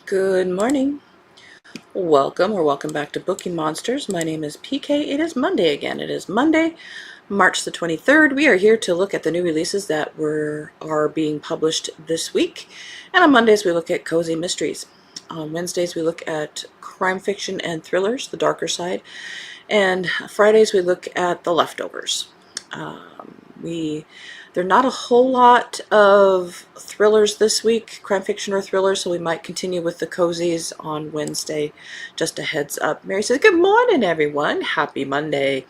Good morning. Welcome back to Bookeemonsters. My name is PK. It is Monday again. It is Monday, March the 23rd. We are here to look at the new releases that are being published this week. And on Mondays, we look at cozy mysteries. On Wednesdays, we look at crime fiction and thrillers, the darker side. And Fridays, we look at the leftovers. There are not a whole lot of thrillers this week, crime fiction or thrillers, so we might continue with the cozies on Wednesday. Just a heads up. Mary says, good morning, everyone. Happy Monday.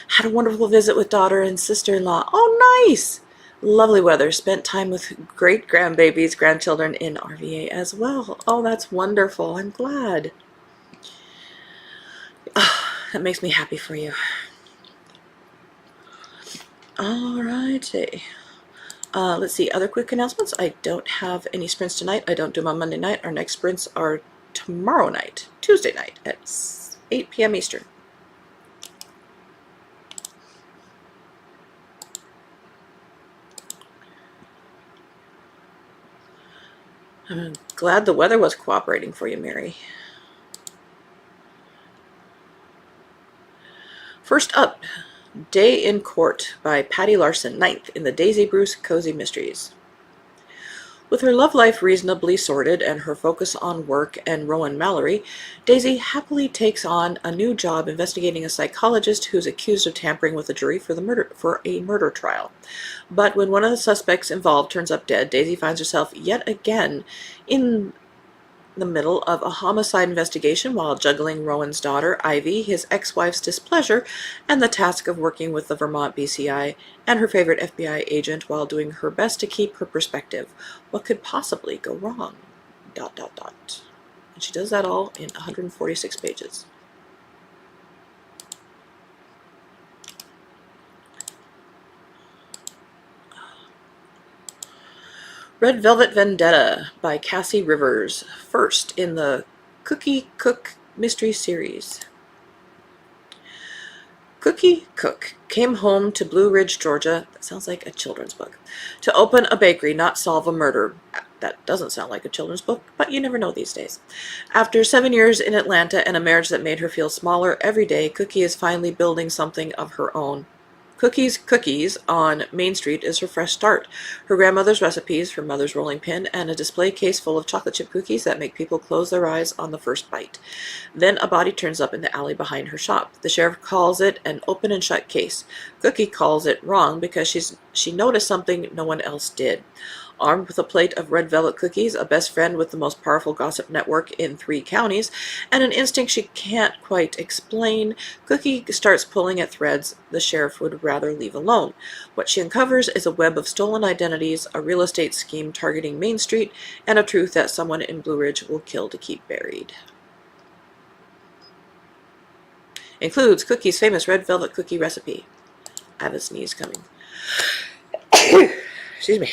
Had a wonderful visit with daughter and sister-in-law. Oh, nice. Lovely weather. Spent time with great grandbabies, grandchildren in RVA as well. Oh, that's wonderful. I'm glad. Oh, that makes me happy for you. Alrighty. Let's see, other quick announcements. I don't have any sprints tonight. I don't do them on Monday night. Our next sprints are tomorrow night, Tuesday night at 8 p.m. Eastern. I'm glad the weather was cooperating for you, Mary. First up, Day in Court by Patty Larson, 9th in the Daisy Bruce Cozy Mysteries. With her love life reasonably sorted and her focus on work and Rowan Mallory, Daisy happily takes on a new job investigating a psychologist who's accused of tampering with a jury for a murder trial. But when one of the suspects involved turns up dead, Daisy finds herself yet again in the middle of a homicide investigation while juggling Rowan's daughter, Ivy, his ex-wife's displeasure, and the task of working with the Vermont BCI and her favorite FBI agent while doing her best to keep her perspective. What could possibly go wrong? ... And she does that all in 146 pages. Red Velvet Vendetta by Cassie Rivers, first in the Cookie Cook Mystery Series. Cookie Cook came home to Blue Ridge, Georgia, that sounds like a children's book, to open a bakery, not solve a murder. That doesn't sound like a children's book, but you never know these days. After 7 years in Atlanta and a marriage that made her feel smaller every day, Cookie is finally building something of her own. Cookie's Cookies on Main Street is her fresh start. Her grandmother's recipes, her mother's rolling pin, and a display case full of chocolate chip cookies that make people close their eyes on the first bite. Then a body turns up in the alley behind her shop. The sheriff calls it an open and shut case. Cookie calls it wrong because she noticed something no one else did. Armed with a plate of red velvet cookies, a best friend with the most powerful gossip network in 3 counties, and an instinct she can't quite explain, Cookie starts pulling at threads the sheriff would rather leave alone. What she uncovers is a web of stolen identities, a real estate scheme targeting Main Street, and a truth that someone in Blue Ridge will kill to keep buried. Includes Cookie's famous red velvet cookie recipe. I have a sneeze coming. Excuse me.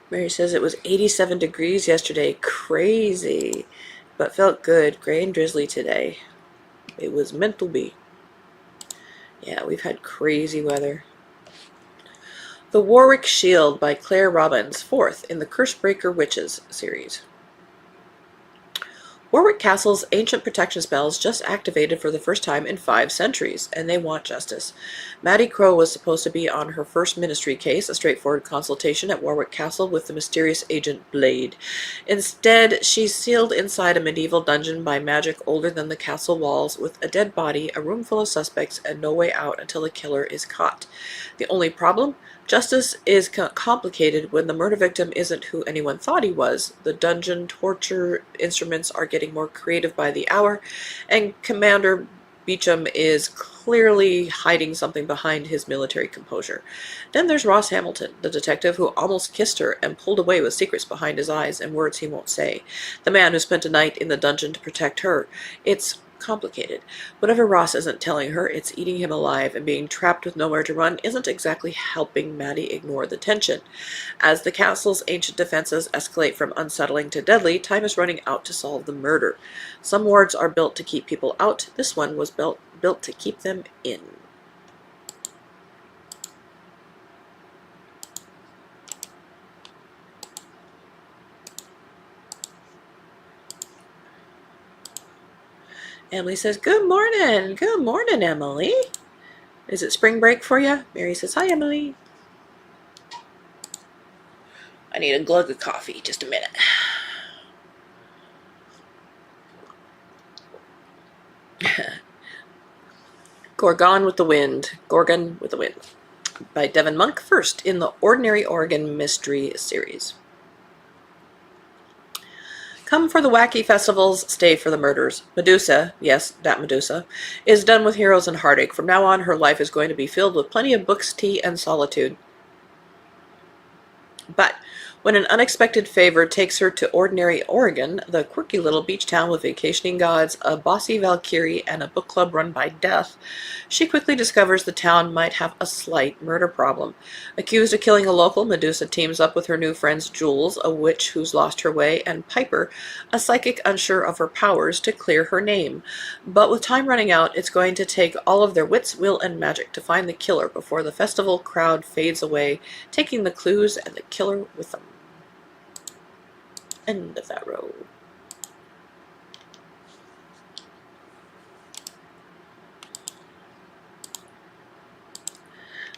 Mary says it was 87 degrees yesterday. Crazy. But felt good. Gray and drizzly today. It was meant to be. Yeah, we've had crazy weather. The Warwick Shield by Claire Robbins, 4th in the Cursebreaker Witches series. Warwick Castle's ancient protection spells just activated for the first time in 5 centuries, and they want justice. Maddie Crow was supposed to be on her first ministry case, a straightforward consultation at Warwick Castle with the mysterious agent Blade. Instead, she's sealed inside a medieval dungeon by magic older than the castle walls, with a dead body, a room full of suspects, and no way out until the killer is caught. The only problem? Justice is complicated when the murder victim isn't who anyone thought he was. The dungeon torture instruments are getting more creative by the hour, and Commander Beecham is clearly hiding something behind his military composure. Then there's Ross Hamilton, the detective who almost kissed her and pulled away with secrets behind his eyes and words he won't say. The man who spent a night in the dungeon to protect her. It's complicated. Whatever Ross isn't telling her, it's eating him alive, and being trapped with nowhere to run isn't exactly helping Maddie ignore the tension. As the castle's ancient defenses escalate from unsettling to deadly, time is running out to solve the murder. Some wards are built to keep people out. This one was built to keep them in. Emily says, good morning. Good morning, Emily. Is it spring break for you? Mary says, hi, Emily. I need a glug of coffee. Just a minute. Gorgon with the Wind. Gorgon with the Wind. By Devin Monk, first in the Ordinary Oregon Mystery Series. Come for the wacky festivals, stay for the murders. Medusa, yes, that Medusa, is done with heroes and heartache. From now on, her life is going to be filled with plenty of books, tea, and solitude. But when an unexpected favor takes her to Ordinary Oregon, the quirky little beach town with vacationing gods, a bossy Valkyrie, and a book club run by Death, she quickly discovers the town might have a slight murder problem. Accused of killing a local, Medusa teams up with her new friends Jules, a witch who's lost her way, and Piper, a psychic unsure of her powers, to clear her name. But with time running out, it's going to take all of their wits, will, and magic to find the killer before the festival crowd fades away, taking the clues and the killer with them. End of that row.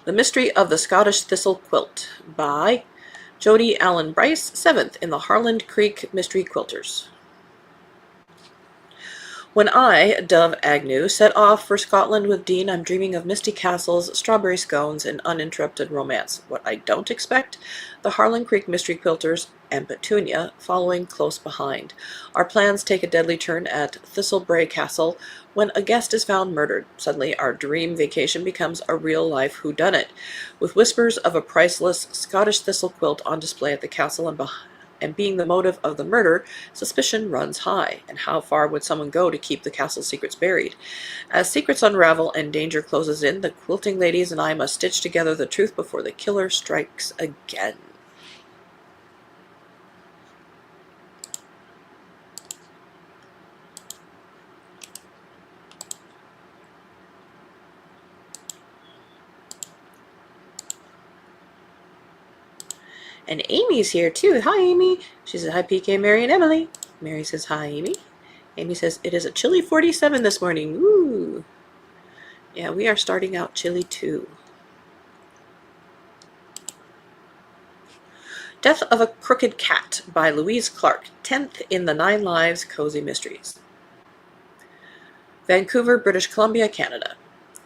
The Mystery of the Scottish Thistle Quilt by Jody Allen Bryce, 7th in the Harland Creek Mystery Quilters. When I, Dove Agnew, set off for Scotland with Dean, I'm dreaming of misty castles, strawberry scones, and uninterrupted romance. What I don't expect? The Harlan Creek Mystery Quilters and Petunia following close behind. Our plans take a deadly turn at Thistlebray Castle when a guest is found murdered. Suddenly, our dream vacation becomes a real-life whodunit. With whispers of a priceless Scottish thistle quilt on display at the castle and being the motive of the murder, suspicion runs high. And how far would someone go to keep the castle secrets buried? As secrets unravel and danger closes in, the quilting ladies and I must stitch together the truth before the killer strikes again. And Amy's here too. Hi, Amy. She says, hi, PK, Mary, and Emily. Mary says, hi, Amy. Amy says, it is a chilly 47 this morning. Ooh. Yeah, we are starting out chilly too. Death of a Crooked Cat by Louise Clark, 10th in the 9 Lives Cozy Mysteries. Vancouver, British Columbia, Canada.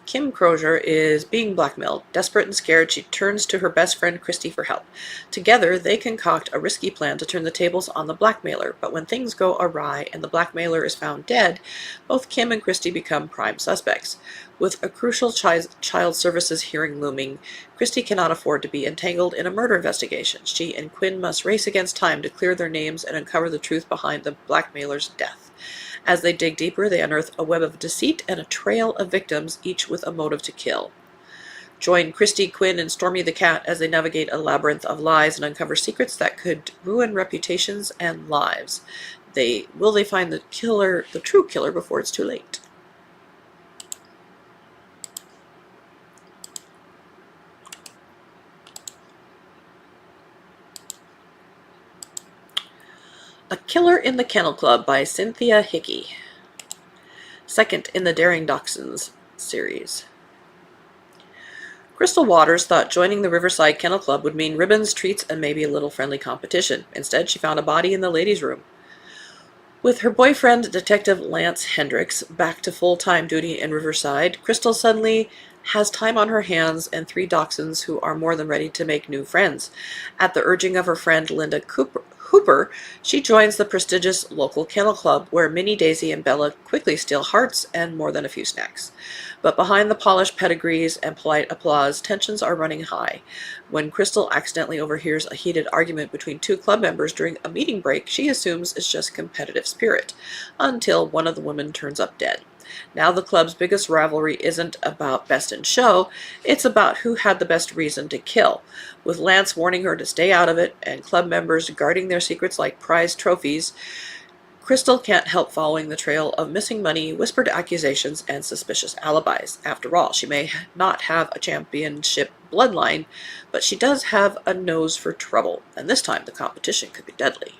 Kim Crozier is being blackmailed. Desperate and scared, she turns to her best friend Christy for help. Together, they concoct a risky plan to turn the tables on the blackmailer, but when things go awry and the blackmailer is found dead, both Kim and Christy become prime suspects. With a crucial child services hearing looming, Christy cannot afford to be entangled in a murder investigation. She and Quinn must race against time to clear their names and uncover the truth behind the blackmailer's death. As they dig deeper, they unearth a web of deceit and a trail of victims, each with a motive to kill. Join Christy, Quinn, and Stormy the Cat as they navigate a labyrinth of lies and uncover secrets that could ruin reputations and lives. Will they find the killer, the true killer, before it's too late? A Killer in the Kennel Club by Cynthia Hickey, 2nd in the Daring Dachshunds series. Crystal Waters thought joining the Riverside Kennel Club would mean ribbons, treats, and maybe a little friendly competition. Instead, she found a body in the ladies' room. With her boyfriend, Detective Lance Hendricks, back to full-time duty in Riverside, Crystal suddenly has time on her hands and 3 dachshunds who are more than ready to make new friends. At the urging of her friend Linda Hooper, she joins the prestigious local kennel club where Minnie, Daisy, and Bella quickly steal hearts and more than a few snacks. But behind the polished pedigrees and polite applause, tensions are running high. When Crystal accidentally overhears a heated argument between two club members during a meeting break, she assumes it's just competitive spirit, until one of the women turns up dead. Now the club's biggest rivalry isn't about best in show, it's about who had the best reason to kill. With Lance warning her to stay out of it, and club members guarding their secrets like prized trophies, Crystal can't help following the trail of missing money, whispered accusations, and suspicious alibis. After all, she may not have a championship bloodline, but she does have a nose for trouble, and this time the competition could be deadly.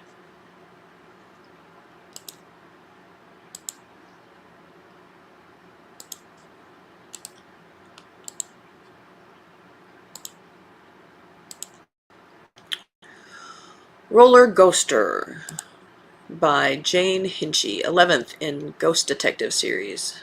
Roller Ghoster by Jane Hinchy, 11th in Ghost Detective series.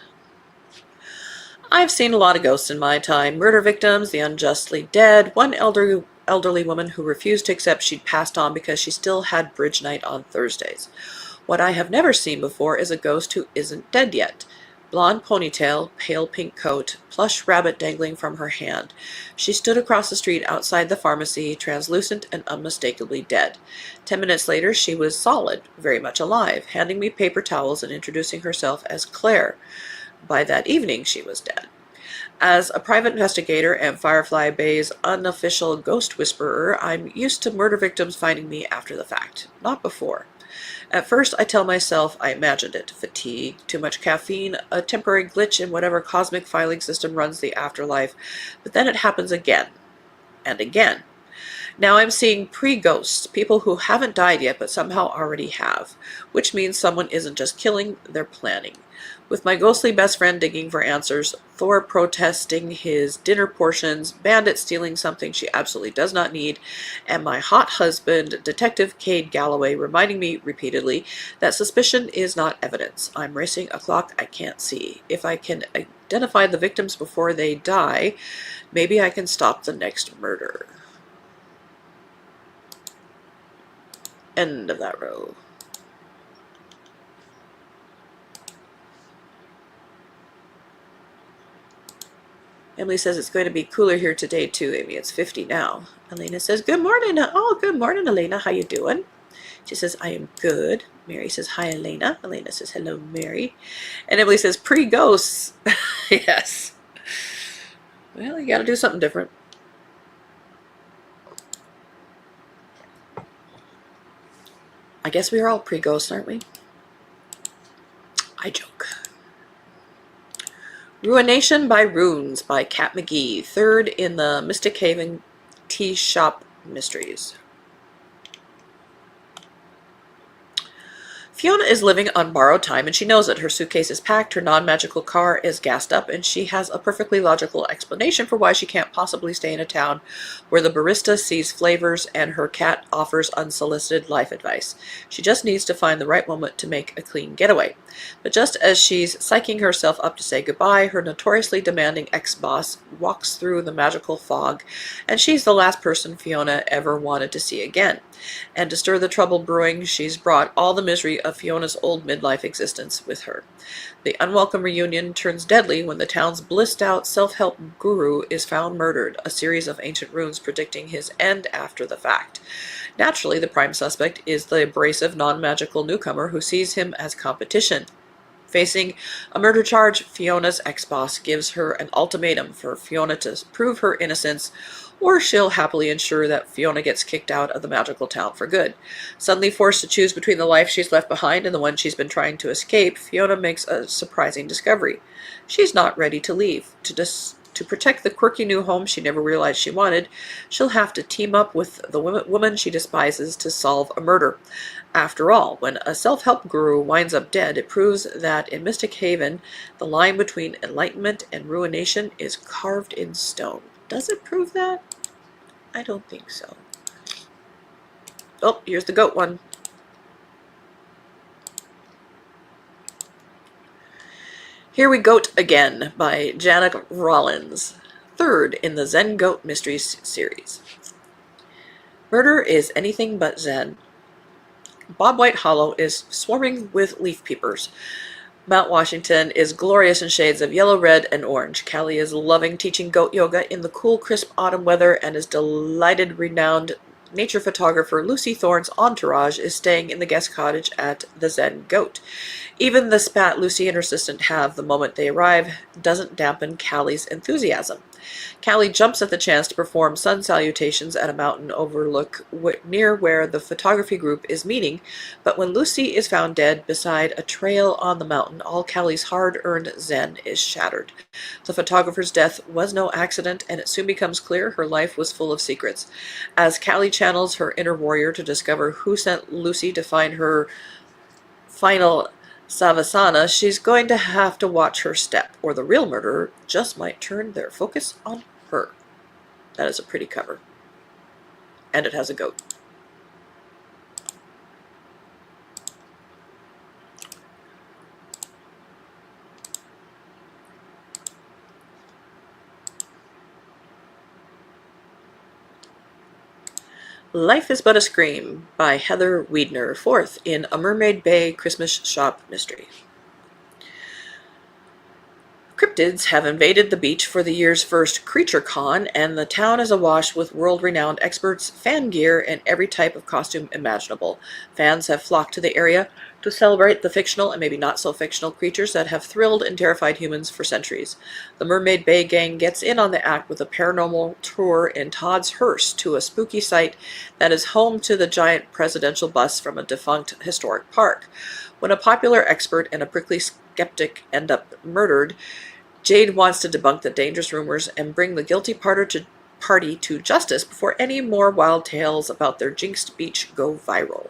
I've seen a lot of ghosts in my time. Murder victims, the unjustly dead, one elderly woman who refused to accept she'd passed on because she still had bridge night on Thursdays. What I have never seen before is a ghost who isn't dead yet. Blonde ponytail, pale pink coat, plush rabbit dangling from her hand. She stood across the street outside the pharmacy, translucent and unmistakably dead. 10 minutes later, she was solid, very much alive, handing me paper towels and introducing herself as Claire. By that evening, she was dead. As a private investigator and Firefly Bay's unofficial ghost whisperer, I'm used to murder victims finding me after the fact, not before. At first, I tell myself I imagined it. Fatigue, too much caffeine, a temporary glitch in whatever cosmic filing system runs the afterlife. But then it happens again. And again. Now I'm seeing pre-ghosts, people who haven't died yet but somehow already have. Which means someone isn't just killing, they're planning. With my ghostly best friend digging for answers, Thor protesting his dinner portions, Bandit stealing something she absolutely does not need, and my hot husband, Detective Cade Galloway, reminding me repeatedly that suspicion is not evidence. I'm racing a clock I can't see. If I can identify the victims before they die, maybe I can stop the next murder. End of that row. Emily says it's going to be cooler here today too, Amy. It's 50 now. Elena says, good morning. Oh, good morning, Elena. How you doing? She says, I am good. Mary says, hi, Elena. Elena says, hello, Mary. And Emily says, pre-ghosts. Yes. Well, you got to do something different. I guess we are all pre-ghosts, aren't we? I joke. Ruination by Runes by Kat McGee, 3rd in the Mystic Haven Tea Shop Mysteries. Fiona is living on borrowed time, and she knows it. Her suitcase is packed, her non-magical car is gassed up, and she has a perfectly logical explanation for why she can't possibly stay in a town where the barista sees flavors and her cat offers unsolicited life advice. She just needs to find the right moment to make a clean getaway. But just as she's psyching herself up to say goodbye, her notoriously demanding ex-boss walks through the magical fog, and she's the last person Fiona ever wanted to see again. And to stir the trouble brewing, she's brought all the misery of Fiona's old midlife existence with her. The unwelcome reunion turns deadly when the town's blissed-out self-help guru is found murdered, a series of ancient runes predicting his end after the fact. Naturally, the prime suspect is the abrasive, non-magical newcomer who sees him as competition. Facing a murder charge, Fiona's ex-boss gives her an ultimatum for Fiona to prove her innocence, or she'll happily ensure that Fiona gets kicked out of the magical town for good. Suddenly forced to choose between the life she's left behind and the one she's been trying to escape, Fiona makes a surprising discovery. She's not ready to leave. To protect the quirky new home she never realized she wanted, she'll have to team up with the woman she despises to solve a murder. After all, when a self-help guru winds up dead, it proves that in Mystic Haven, the line between enlightenment and ruination is carved in stone. Does it prove that? I don't think so. Oh, here's the goat one. Here We Goat Again by Janet Rollins, 3rd in the Zen Goat Mysteries series. Murder is anything but zen. Bob White Hollow is swarming with leaf peepers. Mount Washington is glorious in shades of yellow, red, and orange. Callie is loving teaching goat yoga in the cool, crisp autumn weather and is delighted renowned nature photographer Lucy Thorne's entourage is staying in the guest cottage at the Zen Goat. Even the spat Lucy and her assistant have the moment they arrive doesn't dampen Callie's enthusiasm. Callie jumps at the chance to perform sun salutations at a mountain overlook near where the photography group is meeting, but when Lucy is found dead beside a trail on the mountain, all Callie's hard-earned zen is shattered. The photographer's death was no accident, and it soon becomes clear her life was full of secrets. As Callie channels her inner warrior to discover who sent Lucy to find her final Savasana, she's going to have to watch her step, or the real murderer just might turn their focus on her. That is a pretty cover. And it has a goat. Life is But a Scream by Heather Wiedner, fourth in A Mermaid Bay Christmas Shop Mystery. Cryptids have invaded the beach for the year's first Creature Con, and the town is awash with world-renowned experts, fan gear, and every type of costume imaginable. Fans have flocked to the area to celebrate the fictional and maybe not so fictional creatures that have thrilled and terrified humans for centuries. The Mermaid Bay gang gets in on the act with a paranormal tour in Todd's hearse to a spooky site that is home to the giant presidential bus from a defunct historic park. When a popular expert and a prickly skeptic end up murdered, Jade wants to debunk the dangerous rumors and bring the guilty party to justice before any more wild tales about their jinxed beach go viral.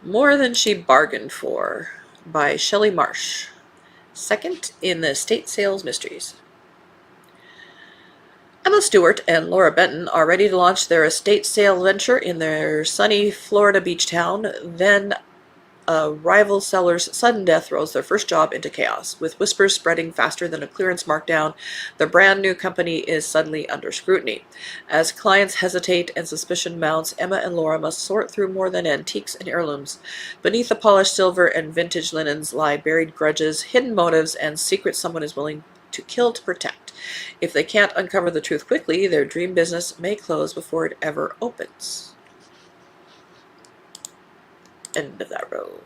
More Than She Bargained For by Shelley Marsh, second in the Estate Sales Mysteries. Emma Stewart and Laura Benton are ready to launch their estate sale venture in their sunny Florida beach town. Then a rival seller's sudden death throws their first job into chaos. With whispers spreading faster than a clearance markdown, the brand new company is suddenly under scrutiny. As clients hesitate and suspicion mounts, Emma and Laura must sort through more than antiques and heirlooms. Beneath the polished silver and vintage linens lie buried grudges, hidden motives, and secrets someone is willing to kill to protect. If they can't uncover the truth quickly, their dream business may close before it ever opens. End of that row.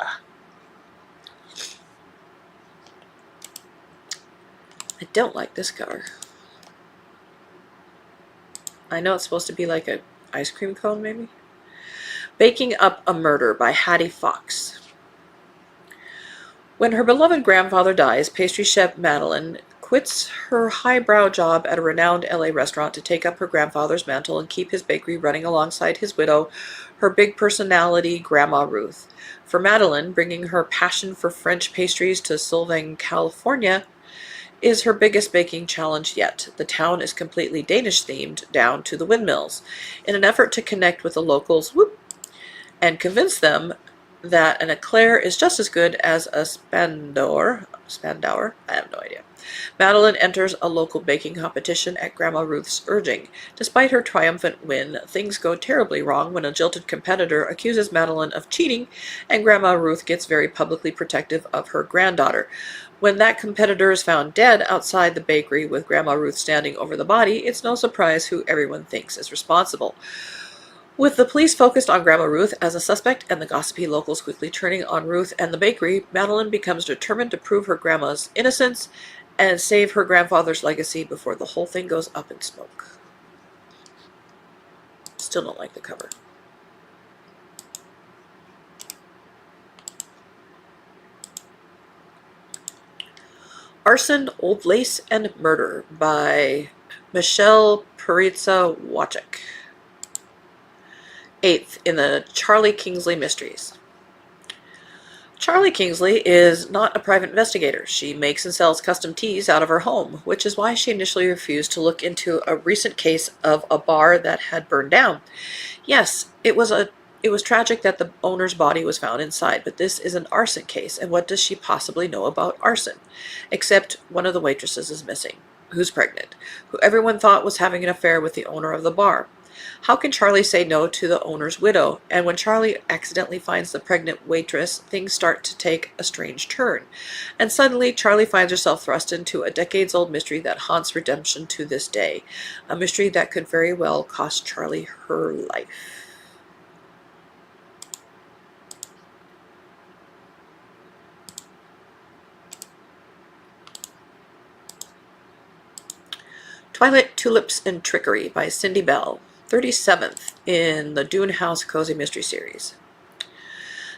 I don't like this cover. I know it's supposed to be like an ice cream cone, maybe? Baking Up a Murder by Hattie Fox. When her beloved grandfather dies, pastry chef Madeline quits her highbrow job at a renowned LA restaurant to take up her grandfather's mantle and keep his bakery running alongside his widow, her big personality, Grandma Ruth. For Madeline, bringing her passion for French pastries to Solvang, California, is her biggest baking challenge yet. The town is completely Danish-themed, down to the windmills. In an effort to connect with the locals, and convince them that an eclair is just as good as a Spandauer, I have no idea. Madeline enters a local baking competition at Grandma Ruth's urging. Despite her triumphant win, things go terribly wrong when a jilted competitor accuses Madeline of cheating, and Grandma Ruth gets very publicly protective of her granddaughter. When that competitor is found dead outside the bakery with Grandma Ruth standing over the body, it's no surprise who everyone thinks is responsible. With the police focused on Grandma Ruth as a suspect and the gossipy locals quickly turning on Ruth and the bakery, Madeline becomes determined to prove her grandma's innocence and save her grandfather's legacy before the whole thing goes up in smoke. Still don't like the cover. Arson, Old Lace, and Murder by Michelle Peritza-Wachek. Eighth in the Charlie Kingsley Mysteries. Charlie Kingsley is not a private investigator. She makes and sells custom teas out of her home, which is why she initially refused to look into a recent case of a bar that had burned down. Yes, it was It was tragic that the owner's body was found inside, but this is an arson case, and what does she possibly know about arson? Except one of the waitresses is missing, who's pregnant, who everyone thought was having an affair with the owner of the bar. How can Charlie say no to the owner's widow? And when Charlie accidentally finds the pregnant waitress, things start to take a strange turn. And suddenly, Charlie finds herself thrust into a decades-old mystery that haunts redemption to this day. A mystery that could very well cost Charlie her life. Twilight, Tulips, and Trickery by Cindy Bell. 37th in the Dune House Cozy Mystery Series.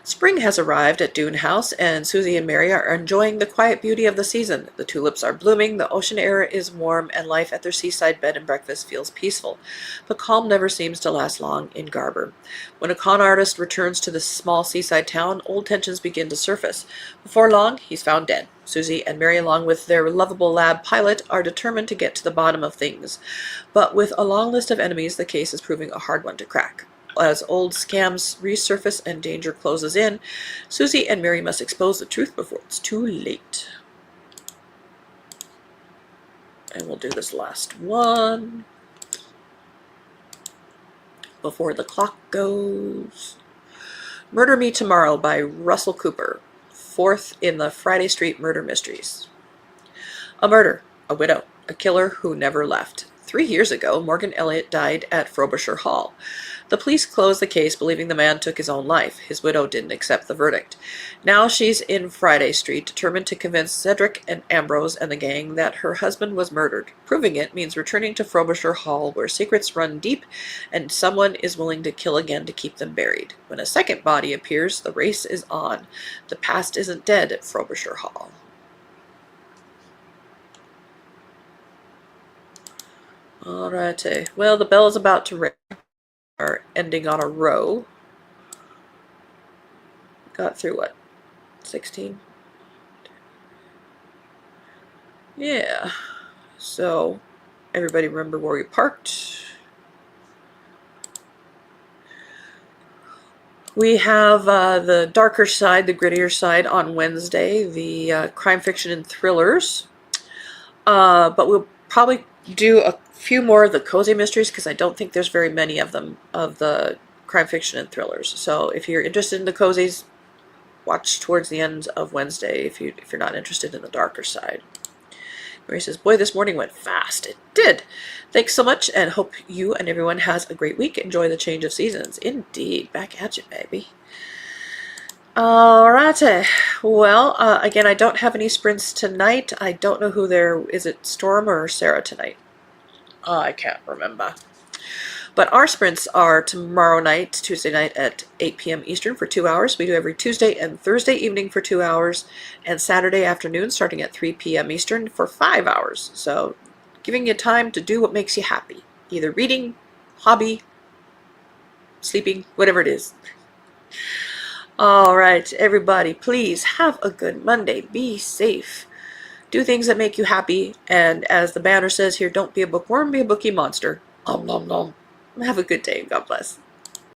Spring has arrived at Dune House, and Susie and Mary are enjoying the quiet beauty of the season. The tulips are blooming, the ocean air is warm, and life at their seaside bed and breakfast feels peaceful. But calm never seems to last long in Garber. When a con artist returns to this small seaside town, old tensions begin to surface. Before long, he's found dead. Susie and Mary, along with their lovable lab pilot, are determined to get to the bottom of things. But with a long list of enemies, the case is proving a hard one to crack. As old scams resurface and danger closes in, Susie and Mary must expose the truth before it's too late. And we'll do this last one before the clock goes. Murder Me Tomorrow by Russell Cooper. 4th in the Friday Street Murder Mysteries. A murder, a widow, a killer who never left. 3 years ago, Morgan Elliott died at Frobisher Hall. The police closed the case believing the man took his own life. His widow didn't accept the verdict. Now she's in Friday Street, determined to convince Cedric and Ambrose and the gang that her husband was murdered. Proving it means returning to Frobisher Hall, where secrets run deep and someone is willing to kill again to keep them buried. When a second body appears, the race is on. The past isn't dead at Frobisher Hall. Alrighty. Well, the bell is about to ring. Are ending on a row. Got through what? 16? Yeah. So, everybody remember where we parked? We have the darker side, the grittier side on Wednesday, the crime fiction and thrillers. But we'll probably do a few more of the cozy mysteries because I don't think there's very many of them, of the crime fiction and thrillers. So if you're interested in the cozies, watch towards the end of Wednesday if you're not interested in the darker side. Mary says, boy, this morning went fast. It did. Thanks so much, and hope you and everyone has a great week. Enjoy the change of seasons. Indeed. Back at you, baby. Alrighty. Well, again, I don't have any sprints tonight. I don't know who there is. It Storm or Sarah tonight? I can't remember. But our sprints are tomorrow night, Tuesday night at 8 p.m. Eastern for 2 hours. We do every Tuesday and Thursday evening for 2 hours, and Saturday afternoon starting at 3 p.m. Eastern for 5 hours. So giving you time to do what makes you happy. Either reading, hobby, sleeping, whatever it is. All right, everybody, please have a good Monday. Be safe. Do things that make you happy. And as the banner says here, don't be a bookworm, be a bookie monster. Nom nom nom. Have a good day. God bless.